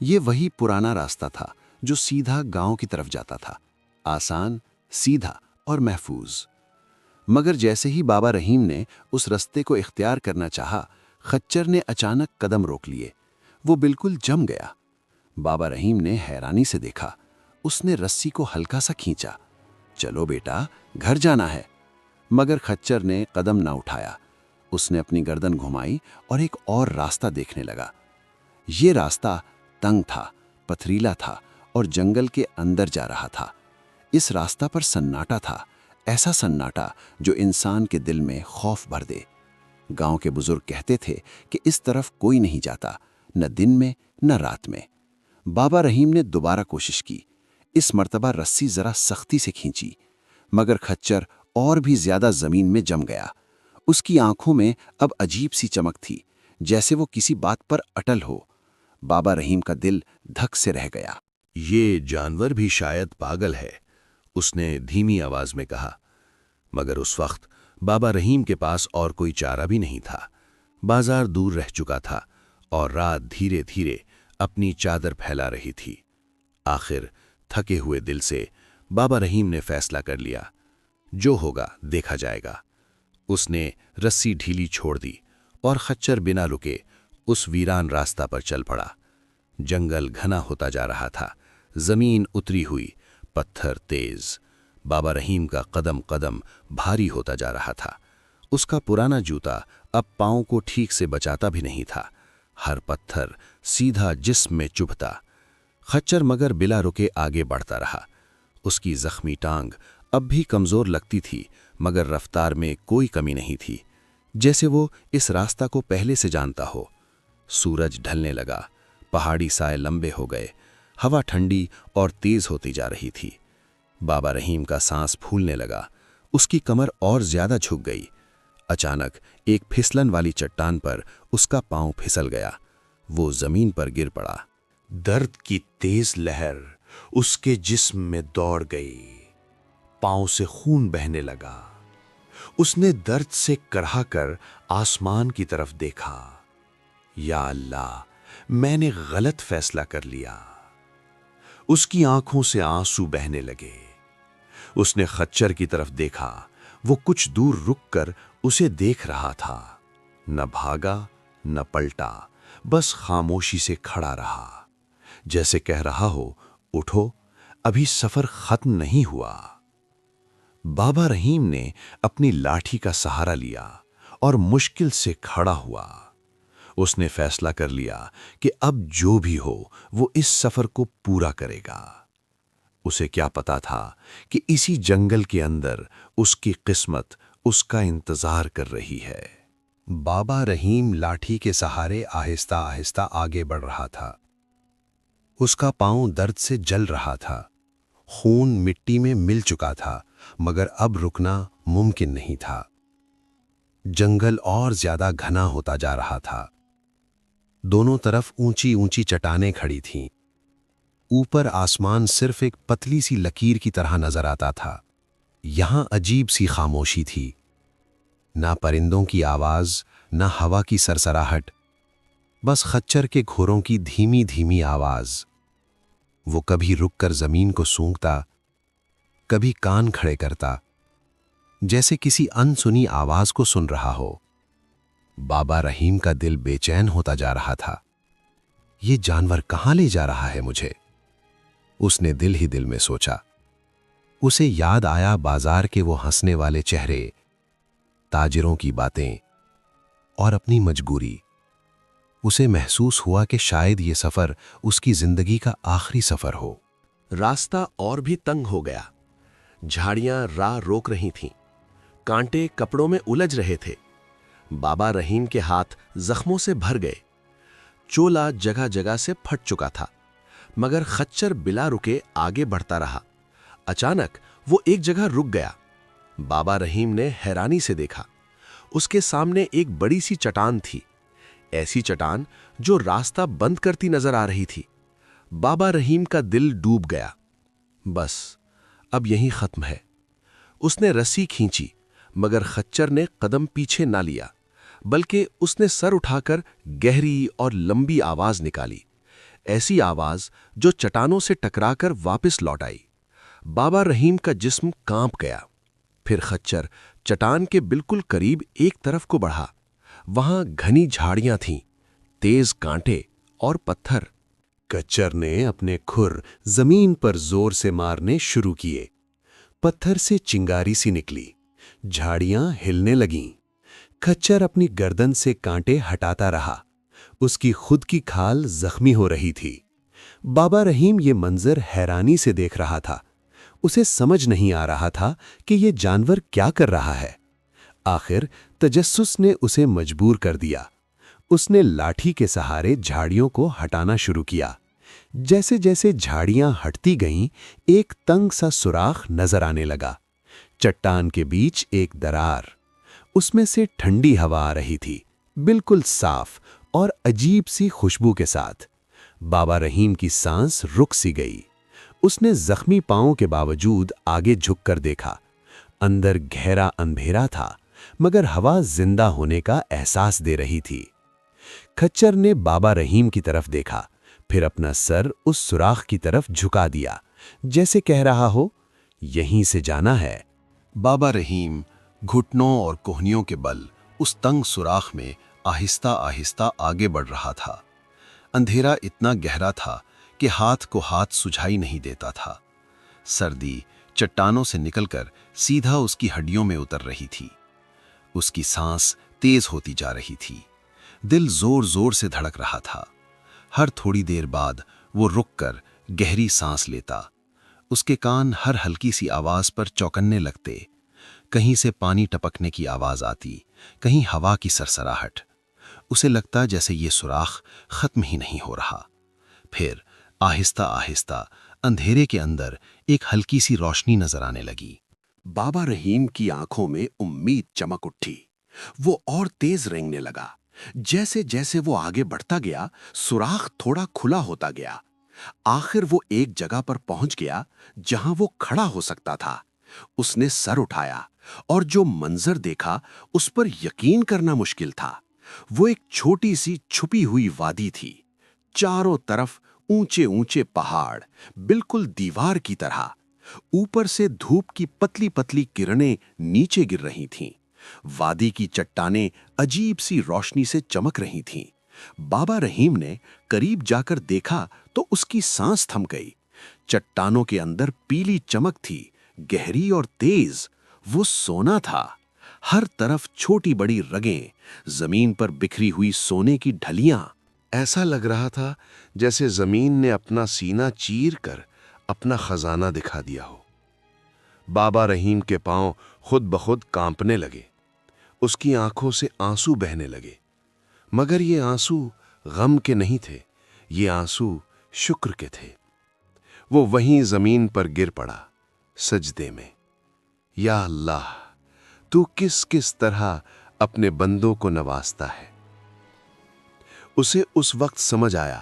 یہ وہی پرانا راستہ تھا جو سیدھا گاؤں کی طرف جاتا تھا، آسان، سیدھا اور محفوظ۔ مگر جیسے ہی بابا رحیم نے اس رستے کو اختیار کرنا چاہا، خچر نے اچانک قدم روک لیے۔ وہ بالکل جم گیا۔ بابا رحیم نے حیرانی سے دیکھا۔ اس نے رسی کو ہلکا سا کھینچا۔ چلو بیٹا، گھر جانا ہے۔ مگر خچر نے قدم نہ اٹھایا۔ اس نے اپنی گردن گھمائی اور ایک اور راستہ دیکھنے لگا۔ یہ راستہ تنگ تھا، پتھریلا تھا اور جنگل کے اندر جا رہا تھا۔ اس راستہ پر سناٹا تھا، ایسا سناٹا جو انسان کے دل میں خوف بھر دے۔ گاؤں کے بزرگ کہتے تھے کہ اس طرف کوئی نہیں جاتا، نہ دن میں نہ رات میں۔ بابا رحیم نے دوبارہ کوشش کی۔ اس مرتبہ رسی ذرا سختی سے کھینچی، مگر خچر اور بھی زیادہ زمین میں جم گیا۔ اس کی آنکھوں میں اب عجیب سی چمک تھی، جیسے وہ کسی بات پر اٹل ہو۔ بابا رحیم کا دل دھک سے رہ گیا۔ یہ جانور بھی شاید پاگل ہے، اس نے دھیمی آواز میں کہا۔ مگر اس وقت بابا رحیم کے پاس اور کوئی چارہ بھی نہیں تھا۔ بازار دور رہ چکا تھا اور رات دھیرے دھیرے اپنی چادر پھیلا رہی تھی۔ آخر تھکے ہوئے دل سے بابا رحیم نے فیصلہ کر لیا، جو ہوگا دیکھا جائے گا۔ اس نے رسی ڈھیلی چھوڑ دی اور خچر بنا رکے اس ویران راستہ پر چل پڑا۔ جنگل گھنا ہوتا جا رہا تھا، زمین اتری ہوئی، پتھر تیز۔ بابا رحیم کا قدم قدم بھاری ہوتا جا رہا تھا۔ اس کا پرانا جوتا اب پاؤں کو ٹھیک سے بچاتا بھی نہیں تھا، ہر پتھر سیدھا جسم میں چبھتا۔ خچر مگر بلا رکے آگے بڑھتا رہا۔ اس کی زخمی ٹانگ اب بھی کمزور لگتی تھی، مگر رفتار میں کوئی کمی نہیں تھی، جیسے وہ اس راستہ کو پہلے سے جانتا ہو۔ سورج ڈھلنے لگا، پہاڑی سائے لمبے ہو گئے، ہوا ٹھنڈی اور تیز ہوتی جا رہی تھی۔ بابا رحیم کا سانس پھولنے لگا، اس کی کمر اور زیادہ جھک گئی۔ اچانک ایک پھسلن والی چٹان پر اس کا پاؤں پھسل گیا، وہ زمین پر گر پڑا۔ درد کی تیز لہر اس کے جسم میں دوڑ گئی، پاؤں سے خون بہنے لگا۔ اس نے درد سے کرہا کر آسمان کی طرف دیکھا۔ یا اللہ، میں نے غلط فیصلہ کر لیا۔ اس کی آنکھوں سے آنسو بہنے لگے۔ اس نے خچر کی طرف دیکھا، وہ کچھ دور رک کر اسے دیکھ رہا تھا، نہ بھاگا نہ پلٹا، بس خاموشی سے کھڑا رہا، جیسے کہہ رہا ہو، اٹھو، ابھی سفر ختم نہیں ہوا۔ بابا رحیم نے اپنی لاٹھی کا سہارا لیا اور مشکل سے کھڑا ہوا۔ اس نے فیصلہ کر لیا کہ اب جو بھی ہو وہ اس سفر کو پورا کرے گا۔ اسے کیا پتا تھا کہ اسی جنگل کے اندر اس کی قسمت اس کا انتظار کر رہی ہے۔ بابا رحیم لاٹھی کے سہارے آہستہ آہستہ آگے بڑھ رہا تھا۔ اس کا پاؤں درد سے جل رہا تھا، خون مٹی میں مل چکا تھا، مگر اب رکنا ممکن نہیں تھا۔ جنگل اور زیادہ گھنا ہوتا جا رہا تھا۔ دونوں طرف اونچی اونچی چٹانیں کھڑی تھیں۔ اوپر آسمان صرف ایک پتلی سی لکیر کی طرح نظر آتا تھا۔ یہاں عجیب سی خاموشی تھی، نہ پرندوں کی آواز، نہ ہوا کی سرسراہٹ، بس خچر کے گھوڑوں کی دھیمی دھیمی آواز۔ وہ کبھی رک کر زمین کو سونگتا، کبھی کان کھڑے کرتا، جیسے کسی انسنی آواز کو سن رہا ہو۔ بابا رحیم کا دل بے چین ہوتا جا رہا تھا۔ یہ جانور کہاں لے جا رہا ہے مجھے؟ اس نے دل ہی دل میں سوچا۔ اسے یاد آیا بازار کے وہ ہنسنے والے چہرے، تاجروں کی باتیں اور اپنی مجبوری۔ اسے محسوس ہوا کہ شاید یہ سفر اس کی زندگی کا آخری سفر ہو۔ راستہ اور بھی تنگ ہو گیا، جھاڑیاں راہ روک رہی تھیں، کانٹے کپڑوں میں الجھ رہے تھے۔ بابا رحیم کے ہاتھ زخموں سے بھر گئے، چولا جگہ جگہ سے پھٹ چکا تھا، مگر خچر بلا رکے آگے بڑھتا رہا۔ اچانک وہ ایک جگہ رک گیا۔ بابا رحیم نے حیرانی سے دیکھا۔ اس کے سامنے ایک بڑی سی چٹان تھی، ایسی چٹان جو راستہ بند کرتی نظر آ رہی تھی۔ بابا رحیم کا دل ڈوب گیا۔ بس اب یہیں ختم ہے۔ اس نے رسی کھینچی، مگر خچر نے قدم پیچھے نہ لیا، بلکہ اس نے سر اٹھا کر گہری اور لمبی آواز نکالی۔ ایسی آواز جو چٹانوں سے ٹکرا کر واپس لوٹ آئی۔ بابا رحیم کا جسم کانپ گیا۔ پھر خچر چٹان کے بالکل قریب ایک طرف کو بڑھا۔ وہاں گھنی جھاڑیاں تھیں، تیز کانٹے اور پتھر۔ کچر نے اپنے کھر زمین پر زور سے مارنے شروع کیے۔ پتھر سے چنگاری سی نکلی، جھاڑیاں ہلنے لگیں۔ کچر اپنی گردن سے کانٹے ہٹاتا رہا، اس کی خود کی کھال زخمی ہو رہی تھی۔ بابا رحیم یہ منظر حیرانی سے دیکھ رہا تھا۔ اسے سمجھ نہیں آ رہا تھا کہ یہ جانور کیا کر رہا ہے۔ آخر تجسس نے اسے مجبور کر دیا۔ اس نے لاٹھی کے سہارے جھاڑیوں کو ہٹانا شروع کیا۔ جیسے جیسے جھاڑیاں ہٹتی گئیں، ایک تنگ سا سوراخ نظر آنے لگا۔ چٹان کے بیچ ایک درار، اس میں سے ٹھنڈی ہوا آ رہی تھی، بالکل صاف اور عجیب سی خوشبو کے ساتھ۔ بابا رحیم کی سانس رک سی گئی۔ اس نے زخمی پاؤں کے باوجود آگے جھک کر دیکھا۔ اندر گہرا اندھیرا تھا، مگر ہوا زندہ ہونے کا احساس دے رہی تھی۔ کھچر نے بابا رحیم کی طرف دیکھا، پھر اپنا سر اس سوراخ کی طرف جھکا دیا، جیسے کہہ رہا ہو، یہیں سے جانا ہے۔ بابا رحیم گھٹنوں اور کوہنیوں کے بل اس تنگ سوراخ میں آہستہ آہستہ آگے بڑھ رہا تھا۔ اندھیرا اتنا گہرا تھا کہ ہاتھ کو ہاتھ سجھائی نہیں دیتا تھا۔ سردی چٹانوں سے نکل کر سیدھا اس کی ہڈیوں میں اتر رہی تھی۔ اس کی سانس تیز ہوتی جا رہی تھی۔ دل زور زور سے دھڑک رہا تھا۔ ہر تھوڑی دیر بعد وہ رک کر گہری سانس لیتا۔ اس کے کان ہر ہلکی سی آواز پر چوکنے لگتے۔ کہیں سے پانی ٹپکنے کی آواز آتی، کہیں ہوا کی سرسراہٹ۔ اسے لگتا جیسے یہ سوراخ ختم ہی نہیں ہو رہا۔ پھر آہستہ آہستہ اندھیرے کے اندر ایک ہلکی سی روشنی نظر آنے لگی۔ بابا رحیم کی آنکھوں میں امید چمک اٹھی۔ وہ اور تیز رینگنے لگا۔ جیسے جیسے وہ آگے بڑھتا گیا، سوراخ تھوڑا کھلا ہوتا گیا۔ آخر وہ ایک جگہ پر پہنچ گیا جہاں وہ کھڑا ہو سکتا تھا۔ اس نے سر اٹھایا اور جو منظر دیکھا اس پر یقین کرنا مشکل تھا۔ وہ ایک چھوٹی سی چھپی ہوئی وادی تھی۔ چاروں طرف اونچے اونچے پہاڑ، بالکل دیوار کی طرح۔ اوپر سے دھوپ کی پتلی پتلی کرنیں نیچے گر رہی تھیں۔ وادی کی چٹانیں عجیب سی روشنی سے چمک رہی تھیں۔ بابا رحیم نے قریب جا کر دیکھا تو اس کی سانس تھم گئی۔ چٹانوں کے اندر پیلی چمک تھی، گہری اور تیز۔ وہ سونا تھا۔ ہر طرف چھوٹی بڑی رگیں، زمین پر بکھری ہوئی سونے کی ڈھلیاں۔ ایسا لگ رہا تھا جیسے زمین نے اپنا سینہ چیر کر اپنا خزانہ دکھا دیا ہو۔ بابا رحیم کے پاؤں خود بخود کانپنے لگے۔ اس کی آنکھوں سے آنسو بہنے لگے، مگر یہ آنسو غم کے نہیں تھے، یہ آنسو شکر کے تھے۔ وہ وہیں زمین پر گر پڑا، سجدے میں۔ یا اللہ، تو کس کس طرح اپنے بندوں کو نوازتا ہے۔ اسے اس وقت سمجھ آیا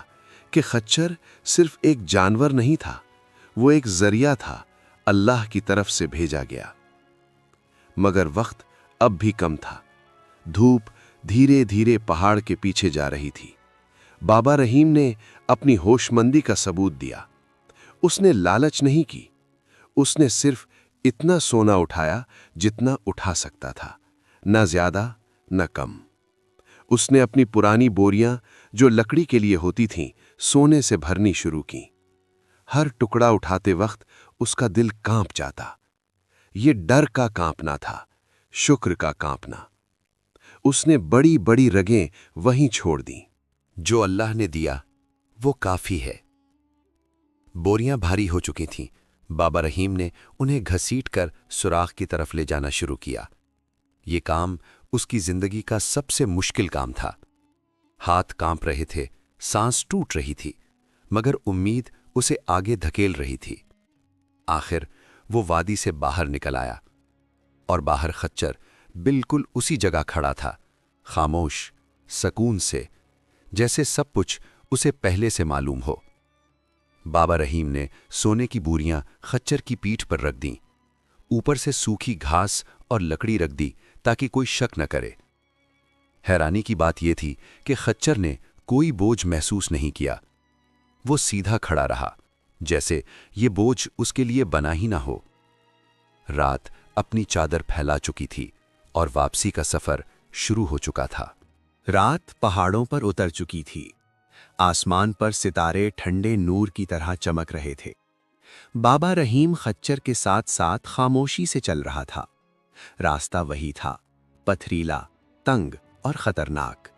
کہ خچر صرف ایک جانور نہیں تھا، وہ ایک ذریعہ تھا، اللہ کی طرف سے بھیجا گیا۔ مگر وقت اب بھی کم تھا۔ دھوپ دھیرے دھیرے پہاڑ کے پیچھے جا رہی تھی۔ بابا رحیم نے اپنی ہوش مندی کا ثبوت دیا۔ اس نے لالچ نہیں کی، اس نے صرف اتنا سونا اٹھایا جتنا اٹھا سکتا تھا، نہ زیادہ نہ کم۔ اس نے اپنی پرانی بوریاں جو لکڑی کے لیے ہوتی تھیں سونے سے بھرنی شروع کیں۔ ہر ٹکڑا اٹھاتے وقت اس کا دل کانپ جاتا۔ یہ ڈر کا کانپنا تھا، شکر کا کانپنا۔ اس نے بڑی بڑی رگیں وہیں چھوڑ دیں۔ جو اللہ نے دیا وہ کافی ہے۔ بوریاں بھاری ہو چکی تھیں۔ بابا رحیم نے انہیں گھسیٹ کر سوراخ کی طرف لے جانا شروع کیا۔ یہ کام اس کی زندگی کا سب سے مشکل کام تھا۔ ہاتھ کانپ رہے تھے، سانس ٹوٹ رہی تھی، مگر امید اسے آگے دھکیل رہی تھی۔ آخر وہ وادی سے باہر نکل آیا، اور باہر خچر بالکل اسی جگہ کھڑا تھا، خاموش، سکون سے، جیسے سب کچھ اسے پہلے سے معلوم ہو۔ بابا رحیم نے سونے کی بوریاں خچر کی پیٹھ پر رکھ دیں، اوپر سے سوکھی گھاس اور لکڑی رکھ دی تاکہ کوئی شک نہ کرے۔ حیرانی کی بات یہ تھی کہ خچر نے کوئی بوجھ محسوس نہیں کیا۔ وہ سیدھا کھڑا رہا، جیسے یہ بوجھ اس کے لیے بنا ہی نہ ہو۔ رات اپنی چادر پھیلا چکی تھی اور واپسی کا سفر شروع ہو چکا تھا۔ رات پہاڑوں پر اتر چکی تھی، آسمان پر ستارے ٹھنڈے نور کی طرح چمک رہے تھے۔ بابا رحیم خچر کے ساتھ ساتھ خاموشی سے چل رہا تھا۔ راستہ وہی تھا، پتھریلا، تنگ اور خطرناک،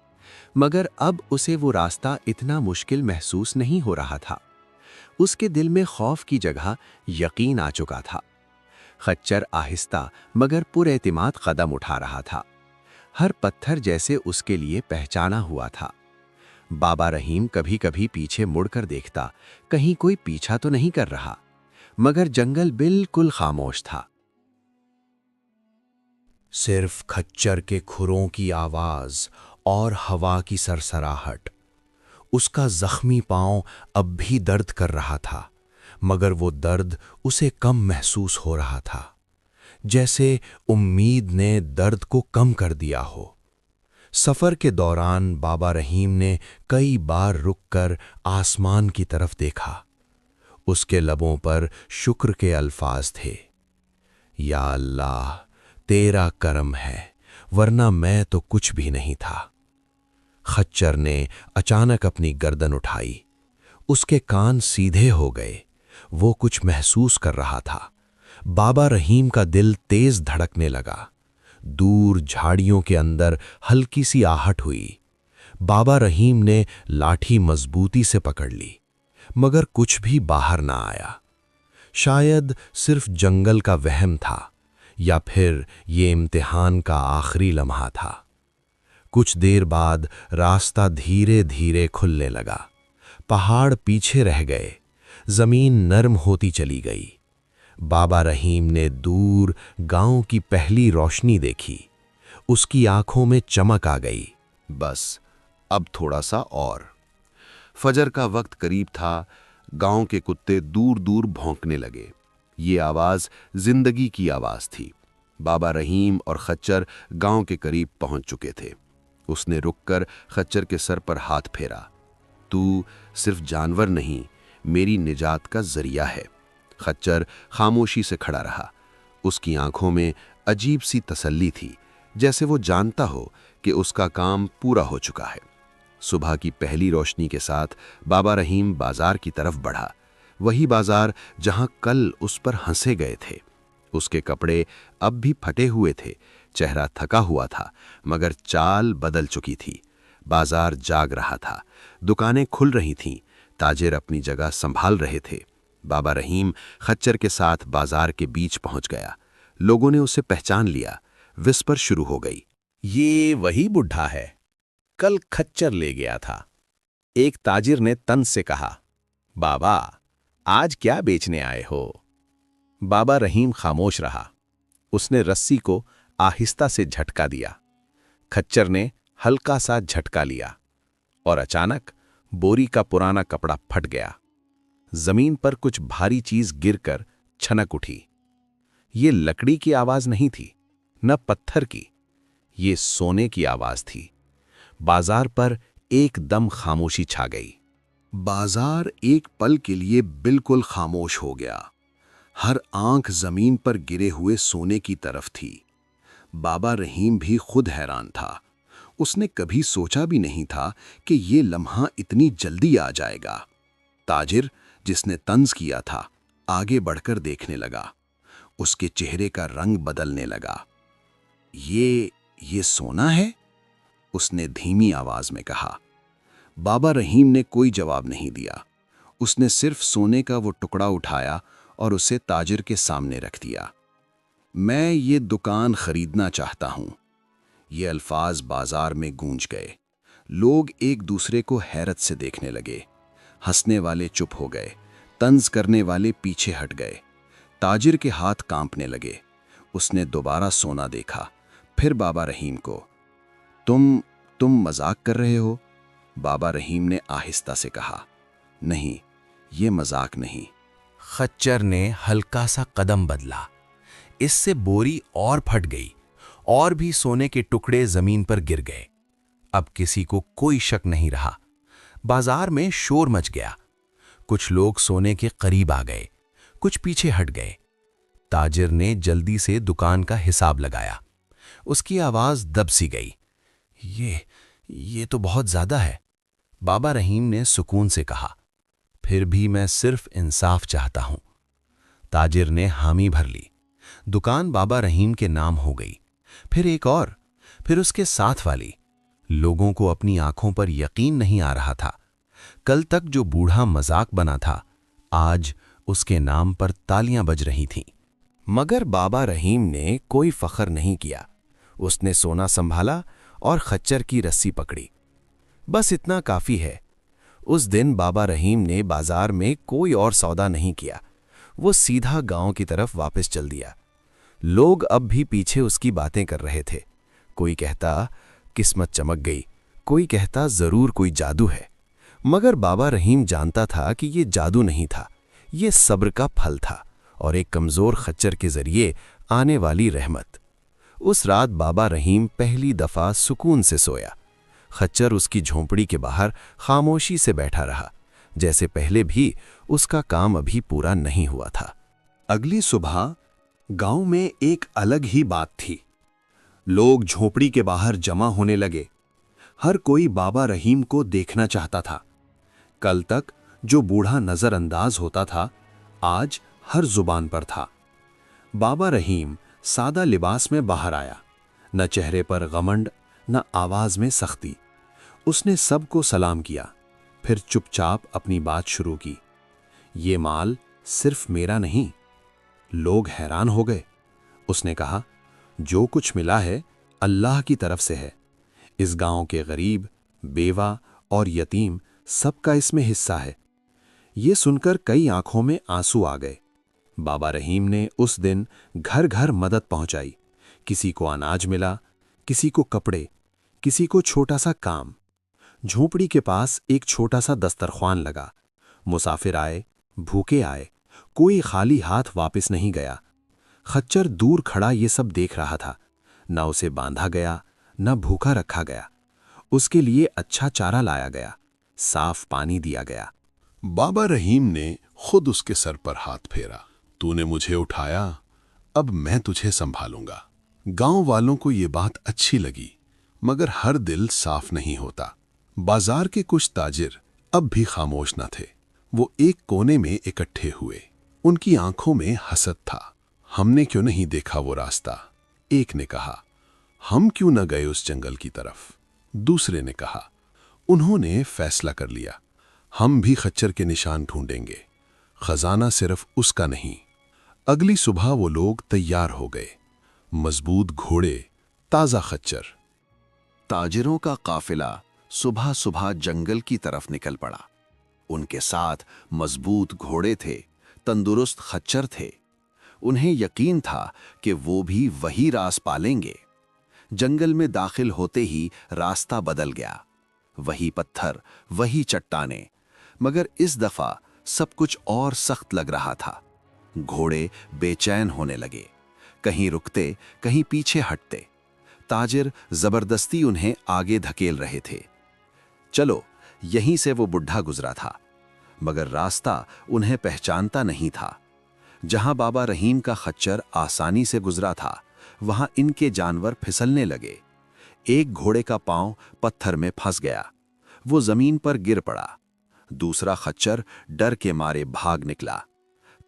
مگر اب اسے وہ راستہ اتنا مشکل محسوس نہیں ہو رہا تھا۔ اس کے دل میں خوف کی جگہ یقین آ چکا تھا۔ خچر آہستہ مگر پر اعتماد قدم اٹھا رہا تھا، ہر پتھر جیسے اس کے لیے پہچانا ہوا تھا۔ بابا رحیم کبھی کبھی پیچھے مڑ کر دیکھتا، کہیں کوئی پیچھا تو نہیں کر رہا، مگر جنگل بالکل خاموش تھا۔ صرف کھچر کے کھروں کی آواز اور ہوا کی سرسراہٹ۔ اس کا زخمی پاؤں اب بھی درد کر رہا تھا، مگر وہ درد اسے کم محسوس ہو رہا تھا، جیسے امید نے درد کو کم کر دیا ہو۔ سفر کے دوران بابا رحیم نے کئی بار رک کر آسمان کی طرف دیکھا۔ اس کے لبوں پر شکر کے الفاظ تھے، یا اللہ تیرا کرم ہے، ورنہ میں تو کچھ بھی نہیں تھا۔ خچر نے اچانک اپنی گردن اٹھائی، اس کے کان سیدھے ہو گئے، وہ کچھ محسوس کر رہا تھا۔ بابا رحیم کا دل تیز دھڑکنے لگا۔ دور جھاڑیوں کے اندر ہلکی سی آہٹ ہوئی۔ بابا رحیم نے لاٹھی مضبوطی سے پکڑ لی، مگر کچھ بھی باہر نہ آیا۔ شاید صرف جنگل کا وہم تھا، یا پھر یہ امتحان کا آخری لمحہ تھا۔ کچھ دیر بعد راستہ دھیرے دھیرے کھلنے لگا، پہاڑ پیچھے رہ گئے، زمین نرم ہوتی چلی گئی۔ بابا رحیم نے دور گاؤں کی پہلی روشنی دیکھی، اس کی آنکھوں میں چمک آ گئی۔ بس اب تھوڑا سا اور۔ فجر کا وقت قریب تھا، گاؤں کے کتے دور دور بھونکنے لگے۔ یہ آواز زندگی کی آواز تھی۔ بابا رحیم اور خچر گاؤں کے قریب پہنچ چکے تھے۔ اس نے رک کر خچر کے سر پر ہاتھ پھیرا۔ تو صرف جانور نہیں، میری نجات کا ذریعہ ہے۔ خچر خاموشی سے کھڑا رہا، اس کی آنکھوں میں عجیب سی تسلی تھی، جیسے وہ جانتا ہو کہ اس کا کام پورا ہو چکا ہے۔ صبح کی پہلی روشنی کے ساتھ بابا رحیم بازار کی طرف بڑھا، وہی بازار جہاں کل اس پر ہنسے گئے تھے۔ اس کے کپڑے اب بھی پھٹے ہوئے تھے، چہرہ تھکا ہوا تھا، مگر چال بدل چکی تھی۔ بازار جاگ رہا تھا، دکانیں کھل رہی تھیں، تاجر اپنی جگہ سنبھال رہے تھے۔ بابا رحیم خچر کے ساتھ بازار کے بیچ پہنچ گیا۔ لوگوں نے اسے پہچان لیا، وسپر شروع ہو گئی۔ یہ وہی بڈھا ہے، کل کھچر لے گیا تھا۔ ایک تاجر نے طنز سے کہا، بابا آج کیا بیچنے آئے ہو؟ بابا رحیم خاموش رہا۔ اس نے رسی کو آہستہ سے جھٹکا دیا۔ کھچر نے ہلکا سا جھٹکا لیا، اور اچانک بوری کا پرانا کپڑا پھٹ گیا۔ زمین پر کچھ بھاری چیز گر کر چھنک اٹھی۔ یہ لکڑی کی آواز نہیں تھی، نہ پتھر کی، یہ سونے کی آواز تھی۔ بازار پر ایک دم خاموشی چھا گئی۔ بازار ایک پل کے لیے بالکل خاموش ہو گیا۔ ہر آنکھ زمین پر گرے ہوئے سونے کی طرف تھی۔ بابا رحیم بھی خود حیران تھا۔ اس نے کبھی سوچا بھی نہیں تھا کہ یہ لمحہ اتنی جلدی آ جائے گا۔ تاجر جس نے طنز کیا تھا آگے بڑھ کر دیکھنے لگا۔ اس کے چہرے کا رنگ بدلنے لگا۔ یہ سونا ہے؟ اس نے دھیمی آواز میں کہا۔ بابا رحیم نے کوئی جواب نہیں دیا۔ اس نے صرف سونے کا وہ ٹکڑا اٹھایا اور اسے تاجر کے سامنے رکھ دیا۔ میں یہ دکان خریدنا چاہتا ہوں۔ یہ الفاظ بازار میں گونج گئے۔ لوگ ایک دوسرے کو حیرت سے دیکھنے لگے۔ ہنسنے والے چپ ہو گئے، طنز کرنے والے پیچھے ہٹ گئے۔ تاجر کے ہاتھ کانپنے لگے۔ اس نے دوبارہ سونا دیکھا، پھر بابا رحیم کو۔ تم مذاق کر رہے ہو؟ بابا رحیم نے آہستہ سے کہا۔ نہیں، یہ مذاق نہیں۔ خچر نے ہلکا سا قدم بدلا۔ اس سے بوری اور پھٹ گئی، اور بھی سونے کے ٹکڑے زمین پر گر گئے۔ اب کسی کو کوئی شک نہیں رہا۔ بازار میں شور مچ گیا۔ کچھ لوگ سونے کے قریب آ گئے، کچھ پیچھے ہٹ گئے۔ تاجر نے جلدی سے دکان کا حساب لگایا۔ اس کی آواز دب سی گئی۔ یہ تو بہت زیادہ ہے۔ بابا رحیم نے سکون سے کہا، پھر بھی میں صرف انصاف چاہتا ہوں۔ تاجر نے حامی بھر لی۔ دکان بابا رحیم کے نام ہو گئی، پھر ایک اور، پھر اس کے ساتھ والی۔ لوگوں کو اپنی آنکھوں پر یقین نہیں آ رہا تھا۔ کل تک جو بوڑھا مذاق بنا تھا، آج اس کے نام پر تالیاں بج رہی تھیں۔ مگر بابا رحیم نے کوئی فخر نہیں کیا۔ اس نے سونا سنبھالا اور خچر کی رسی پکڑی۔ بس اتنا کافی ہے۔ اس دن بابا رحیم نے بازار میں کوئی اور سودا نہیں کیا۔ وہ سیدھا گاؤں کی طرف واپس چل دیا۔ لوگ اب بھی پیچھے اس کی باتیں کر رہے تھے۔ کوئی کہتا قسمت چمک گئی، کوئی کہتا ضرور کوئی جادو ہے۔ مگر بابا رحیم جانتا تھا کہ یہ جادو نہیں تھا، یہ صبر کا پھل تھا اور ایک کمزور خچر کے ذریعے آنے والی رحمت۔ اس رات بابا رحیم پہلی دفعہ سکون سے سویا۔ خچر اس کی جھونپڑی کے باہر خاموشی سے بیٹھا رہا، جیسے پہلے بھی اس کا کام ابھی پورا نہیں ہوا تھا۔ اگلی صبح گاؤں میں ایک الگ ہی بات تھی۔ لوگ جھونپڑی کے باہر جمع ہونے لگے۔ ہر کوئی بابا رحیم کو دیکھنا چاہتا تھا۔ کل تک جو بوڑھا نظر انداز ہوتا تھا، آج ہر زبان پر تھا۔ بابا رحیم سادہ لباس میں باہر آیا، نہ چہرے پر غمنڈ، نہ آواز میں سختی۔ اس نے سب کو سلام کیا، پھر چپ چاپ اپنی بات شروع کی۔ یہ مال صرف میرا نہیں۔ لوگ حیران ہو گئے۔ اس نے کہا، جو کچھ ملا ہے اللہ کی طرف سے ہے۔ اس گاؤں کے غریب، بیوہ اور یتیم سب کا اس میں حصہ ہے۔ یہ سن کر کئی آنکھوں میں آنسو آ گئے۔ بابا رحیم نے اس دن گھر گھر مدد پہنچائی۔ کسی کو اناج ملا، کسی کو کپڑے، کسی کو چھوٹا سا کام۔ جھونپڑی کے پاس ایک چھوٹا سا دسترخوان لگا۔ مسافر آئے، بھوکے آئے، کوئی خالی ہاتھ واپس نہیں گیا۔ خچر دور کھڑا یہ سب دیکھ رہا تھا۔ نہ اسے باندھا گیا، نہ بھوکا رکھا گیا۔ اس کے لیے اچھا چارہ لایا گیا، صاف پانی دیا گیا۔ بابا رحیم نے خود اس کے سر پر ہاتھ پھیرا۔ تو نے مجھے اٹھایا، اب میں تجھے سنبھالوں گا۔ گاؤں والوں کو یہ بات اچھی لگی، مگر ہر دل صاف نہیں ہوتا۔ بازار کے کچھ تاجر اب بھی خاموش نہ تھے۔ وہ ایک کونے میں اکٹھے ہوئے۔ ان کی آنکھوں میں حسد تھا۔ ہم نے کیوں نہیں دیکھا وہ راستہ؟ ایک نے کہا۔ ہم کیوں نہ گئے اس جنگل کی طرف؟ دوسرے نے کہا۔ انہوں نے فیصلہ کر لیا، ہم بھی خچر کے نشان ڈھونڈیں گے۔ خزانہ صرف اس کا نہیں۔ اگلی صبح وہ لوگ تیار ہو گئے۔ مضبوط گھوڑے، تازہ خچر۔ تاجروں کا قافلہ صبح صبح جنگل کی طرف نکل پڑا۔ ان کے ساتھ مضبوط گھوڑے تھے، تندرست خچر تھے۔ انہیں یقین تھا کہ وہ بھی وہی راز پالیں گے۔ جنگل میں داخل ہوتے ہی راستہ بدل گیا۔ وہی پتھر، وہی چٹانیں، مگر اس دفعہ سب کچھ اور سخت لگ رہا تھا۔ گھوڑے بے چین ہونے لگے، کہیں رکتے، کہیں پیچھے ہٹتے۔ تاجر زبردستی انہیں آگے دھکیل رہے تھے۔ چلو، یہیں سے وہ بڈھا گزرا تھا، مگر راستہ انہیں پہچانتا نہیں تھا۔ جہاں بابا رحیم کا خچر آسانی سے گزرا تھا، وہاں ان کے جانور پھسلنے لگے۔ ایک گھوڑے کا پاؤں پتھر میں پھنس گیا، وہ زمین پر گر پڑا۔ دوسرا خچر ڈر کے مارے بھاگ نکلا۔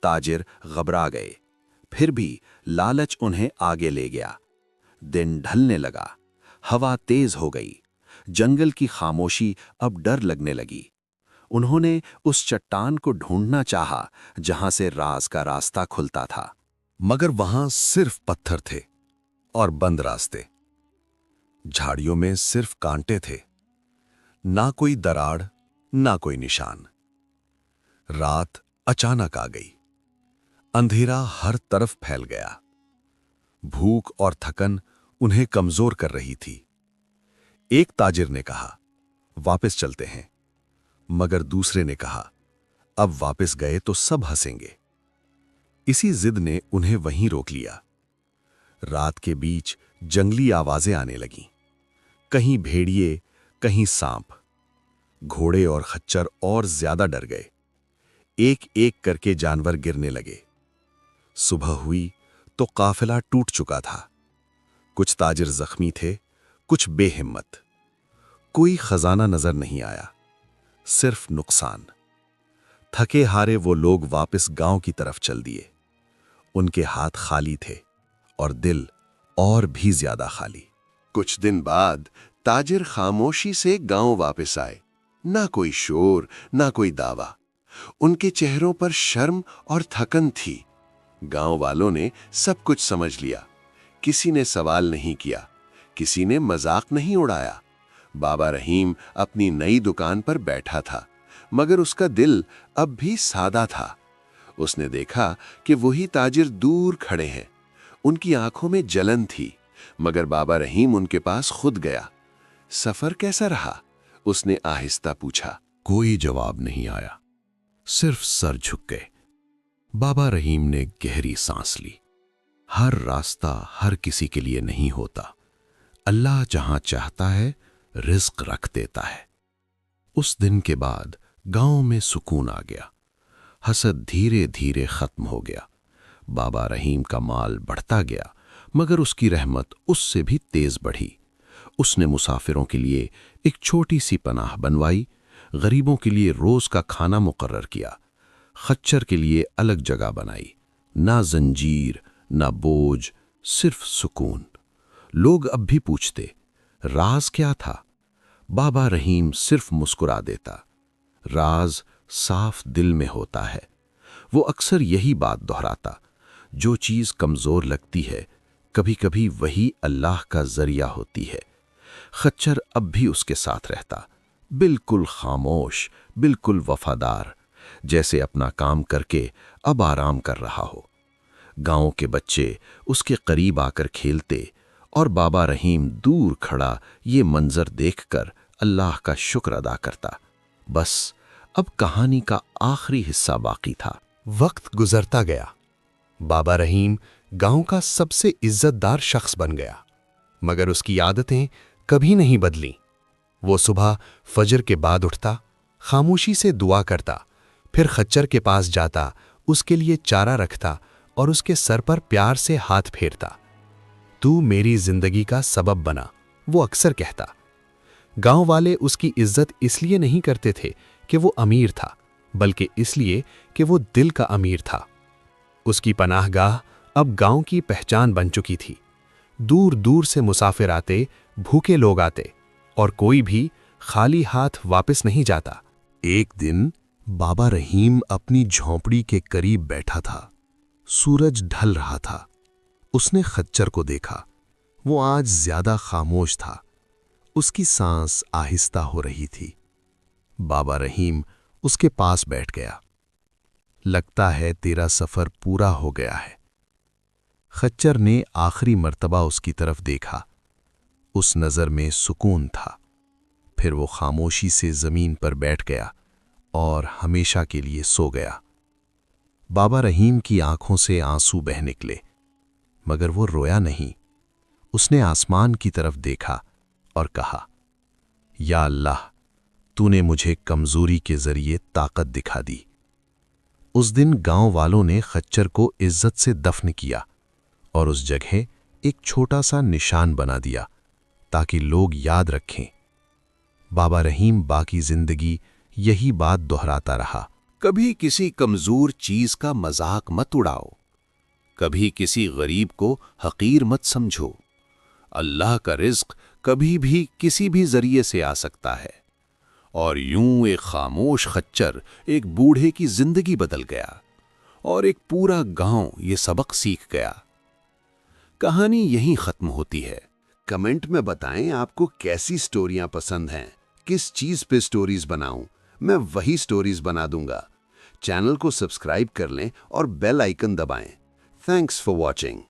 تاجر گھبرا گئے، پھر بھی لالچ انہیں آگے لے گیا۔ دن ڈھلنے لگا، ہوا تیز ہو گئی، جنگل کی خاموشی اب ڈر لگنے لگی۔ انہوں نے اس چٹان کو ڈھونڈنا چاہا جہاں سے راز کا راستہ کھلتا تھا، مگر وہاں صرف پتھر تھے اور بند راستے۔ جھاڑیوں میں صرف کانٹے تھے، نہ کوئی دراڑ، نہ کوئی نشان۔ رات اچانک آ گئی، اندھیرا ہر طرف پھیل گیا۔ بھوک اور تھکن انہیں کمزور کر رہی تھی۔ ایک تاجر نے کہا، واپس چلتے ہیں، مگر دوسرے نے کہا، اب واپس گئے تو سب ہنسیں گے۔ اسی ضد نے انہیں وہیں روک لیا۔ رات کے بیچ جنگلی آوازیں آنے لگیں، کہیں بھیڑیے، کہیں سانپ۔ گھوڑے اور خچر اور زیادہ ڈر گئے۔ ایک ایک کر کے جانور گرنے لگے۔ صبح ہوئی تو قافلہ ٹوٹ چکا تھا۔ کچھ تاجر زخمی تھے، کچھ بے ہمت۔ کوئی خزانہ نظر نہیں آیا، صرف نقصان۔ تھکے ہارے وہ لوگ واپس گاؤں کی طرف چل دیے۔ ان کے ہاتھ خالی تھے اور دل اور بھی زیادہ خالی۔ کچھ دن بعد تاجر خاموشی سے گاؤں واپس آئے۔ نہ کوئی شور، نہ کوئی دعویٰ۔ ان کے چہروں پر شرم اور تھکن تھی۔ گاؤں والوں نے سب کچھ سمجھ لیا۔ کسی نے سوال نہیں کیا، کسی نے مذاق نہیں اڑایا۔ بابا رحیم اپنی نئی دکان پر بیٹھا تھا، مگر اس کا دل اب بھی سادہ تھا۔ اس نے دیکھا کہ وہی تاجر دور کھڑے ہیں۔ ان کی آنکھوں میں جلن تھی، مگر بابا رحیم ان کے پاس خود گیا۔ سفر کیسا رہا؟ اس نے آہستہ پوچھا۔ کوئی جواب نہیں آیا، صرف سر جھک گئے۔ بابا رحیم نے گہری سانس لی۔ ہر راستہ ہر کسی کے لیے نہیں ہوتا۔ اللہ جہاں چاہتا ہے رزق رکھ دیتا ہے۔ اس دن کے بعد گاؤں میں سکون آ گیا۔ حسد دھیرے دھیرے ختم ہو گیا۔ بابا رحیم کا مال بڑھتا گیا، مگر اس کی رحمت اس سے بھی تیز بڑھی۔ اس نے مسافروں کے لیے ایک چھوٹی سی پناہ بنوائی، غریبوں کے لیے روز کا کھانا مقرر کیا، خچر کے لیے الگ جگہ بنائی۔ نہ زنجیر، نہ بوجھ، صرف سکون۔ لوگ اب بھی پوچھتے، راز کیا تھا؟ بابا رحیم صرف مسکرا دیتا، راز صاف دل میں ہوتا ہے۔ وہ اکثر یہی بات دہراتا، جو چیز کمزور لگتی ہے کبھی کبھی وہی اللہ کا ذریعہ ہوتی ہے۔ خچر اب بھی اس کے ساتھ رہتا، بالکل خاموش، بالکل وفادار، جیسے اپنا کام کر کے اب آرام کر رہا ہو۔ گاؤں کے بچے اس کے قریب آ کر کھیلتے، اور بابا رحیم دور کھڑا یہ منظر دیکھ کر اللہ کا شکر ادا کرتا۔ بس اب کہانی کا آخری حصہ باقی تھا۔ وقت گزرتا گیا۔ بابا رحیم گاؤں کا سب سے عزت دار شخص بن گیا، مگر اس کی عادتیں کبھی نہیں بدلیں۔ وہ صبح فجر کے بعد اٹھتا، خاموشی سے دعا کرتا، پھر خچر کے پاس جاتا، اس کے لیے چارہ رکھتا اور اس کے سر پر پیار سے ہاتھ پھیرتا۔ تو میری زندگی کا سبب بنا، وہ اکثر کہتا۔ گاؤں والے اس کی عزت اس لیے نہیں کرتے تھے کہ وہ امیر تھا، بلکہ اس لیے کہ وہ دل کا امیر تھا۔ اس کی پناہ گاہ اب گاؤں کی پہچان بن چکی تھی۔ دور دور سے مسافر آتے، بھوکے لوگ آتے، اور کوئی بھی خالی ہاتھ واپس نہیں جاتا۔ ایک دن بابا رحیم اپنی جھونپڑی کے قریب بیٹھا تھا۔ سورج ڈھل رہا تھا۔ اس نے خچر کو دیکھا۔ وہ آج زیادہ خاموش تھا۔ اس کی سانس آہستہ ہو رہی تھی۔ بابا رحیم اس کے پاس بیٹھ گیا۔ لگتا ہے تیرا سفر پورا ہو گیا ہے۔ خچر نے آخری مرتبہ اس کی طرف دیکھا۔ اس نظر میں سکون تھا۔ پھر وہ خاموشی سے زمین پر بیٹھ گیا اور ہمیشہ کے لیے سو گیا۔ بابا رحیم کی آنکھوں سے آنسو بہہ نکلے، مگر وہ رویا نہیں۔ اس نے آسمان کی طرف دیکھا اور کہا، یا اللہ، تو نے مجھے کمزوری کے ذریعے طاقت دکھا دی۔ اس دن گاؤں والوں نے خچر کو عزت سے دفن کیا اور اس جگہ ایک چھوٹا سا نشان بنا دیا تاکہ لوگ یاد رکھیں۔ بابا رحیم باقی زندگی یہی بات دہراتا رہا، کبھی کسی کمزور چیز کا مذاق مت اڑاؤ، کبھی کسی غریب کو حقیر مت سمجھو۔ اللہ کا رزق کبھی بھی کسی بھی ذریعے سے آ سکتا ہے۔ اور یوں ایک خاموش خچر ایک بوڑھے کی زندگی بدل گیا، اور ایک پورا گاؤں یہ سبق سیکھ گیا۔ کہانی یہیں ختم ہوتی ہے۔ کمنٹ میں بتائیں آپ کو کیسی سٹوریاں پسند ہیں، کس چیز پہ سٹوریز بناؤں، میں وہی سٹوریز بنا دوں گا۔ چینل کو سبسکرائب کر لیں اور بیل آئیکن دبائیں۔ Thanks for watching.